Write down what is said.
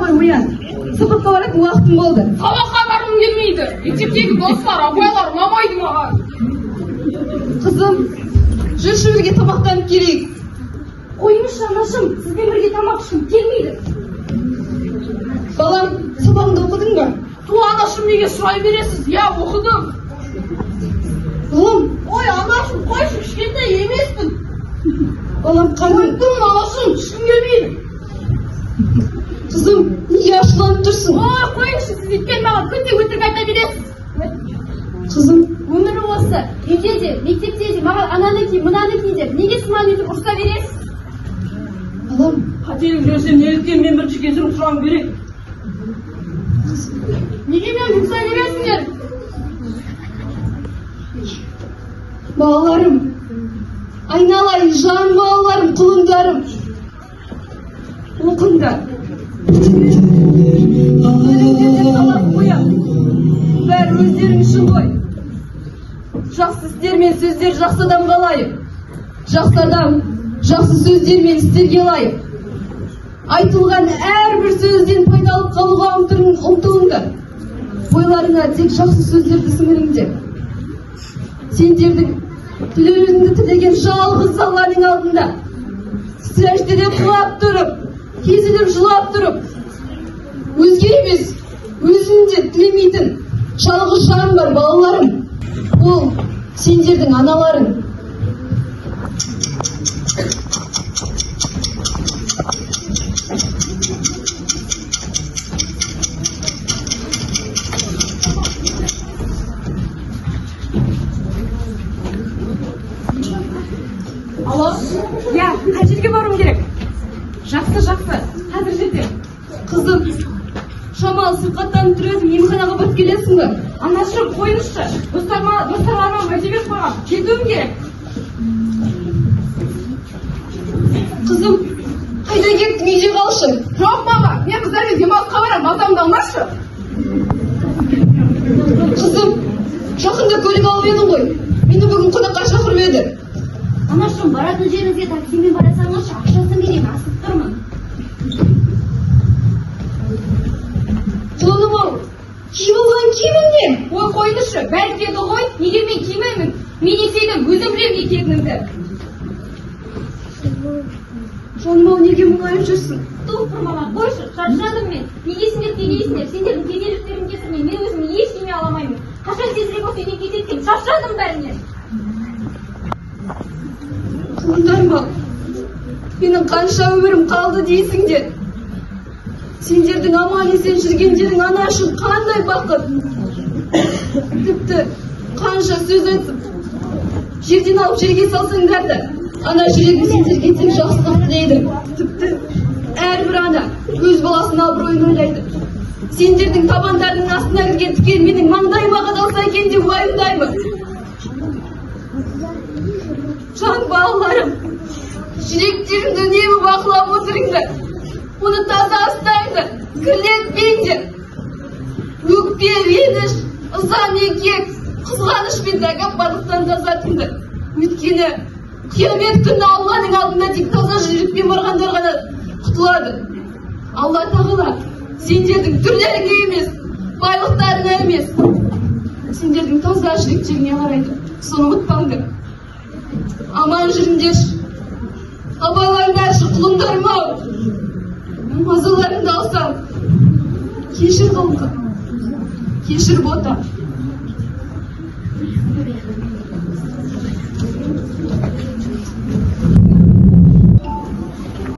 ғой оян. Сабаққа баратын уақытым болды. Сабаққа барғым келмейді. Мектептегі достар, апайлар ұнамайды маған. Қызым, жүрші бірге тамақтанып келейік. Қойыңызшы анашым, сізбен бірге тамақ ішкім келмейді. Балам, сабағыңды оқыдың ба? Туа анашым неге сұрай бересіз? Я оқыдым. Балам, Ой, анашым, қойшы, кішкентай емеспін. балам, қарным. Қойдым, анашым, ішкім келмейді. Қызым, неге ашуланып тұрсың? Ой, қойыңызшы, сіз еткен маған күнде өтірік айта бересіз. Қызым, Өмірі осы, үйде де, мектепте де маған ананы ки, мынаны ки деп, неге сыман етіп ұрса бересіз? балам, Қателік жүрсем, неліктен мен бірінші кешірім сұрағым керек? Неге мен жұмсай бересіңдер? балаларым, айналайын, жан балаларым, құлындарым. Оқыңдар. Өлеңдерде талап қоям. Бәрі өздерің үшін ғой. Жақсы істер мен сөздер жақсы адамға лайық. Жақсы адам, жақсы сөздер мен істерге лайық. Айтылған әрбір сөзден пайдалып қалуға ұмтылыңдар. Бойларыңа тек жақсы сөздерді сіңіріңдер. Сендердің тілеуіңді тілеген жалғыз Алланың алдында сәждеде құлап тұрып, кезіліп жылап тұрып, өзге емес, өзіңді тілемейтін жалғыз жан бар, балаларым. Ол сендердің аналарың. Алло? Я, қай жерге баруым керек? Жақсы, қазір жетем. Қызым, шамалы сырқаттанып тұр едім, емханаға барып келесің бе? Анашым, қойыңызшы, достарларыма уәде беріп қойғам, кетуім керек. Қызым, қайда кеттің, үйде қалшы. Жоқ, мама, мен қыздармен демалысқа барам, мазамды алмашы. Қызым, жақында көлік алып едің ғой. Мені бүгін қонаққа шақырып еді. Анашым, баратын жеріңізге таксимен бара салыңызшы, ақшасын берейін, асып тұрмын. Құлыным ау, киіп алған киімің не? Ой, қойыңызшы, бәрі киеді ғой, неге мен кимеймін? Мен етегім, өзім білем етегімді. Жаным ау, неге мұңайып жүрсің? Тұлпыр мама, қойшы, шаршадым мен. Негесіңдер, сендердің кедейліктерін кесірмен мен өзім ештеңе аламаймын. Қашан тезірек осы үйден кететкен, шаршадым бәрінен. Құлындарым ау, менің қанша өмірім қалды дейсіңдер. Сендердің аман есен жүргендерің ана үшін қандай бақыт. Тіпті қанша сөз айтып, жерден алып жерге салсаңдар да, ана жүрегім сендерге тек жақсылық тілейді. Тіпті әрбір ана өз баласының абыройын ойлайды. Сендердің табандарының астына кірген тікен менің маңдайыма қадалса екен деп уайымдаймын. Жан балаларым, жүректерімді үнемі бақылап отырыңдар. Оны таза ұстаңдар, кірлетпеңдер. Өкпе, реніш, ыза, мекек, қызғаныш пен тәкаппарлықтан тазартыңдар. Өйткені қиямет күні Алланың алдында тек таза жүрекпен барғандар ғана құтылады. Алла тағала сендердің түрлеріңе емес, байлықтарыңа емес, сендердің таза жүректеріңе қарайды. Соны ұмытпаңдар. Аман жүріңдерші. Абайлаңдаршы, құлындарым ау. Мазаларыңды алсам, кешір қылқы, кешір бота.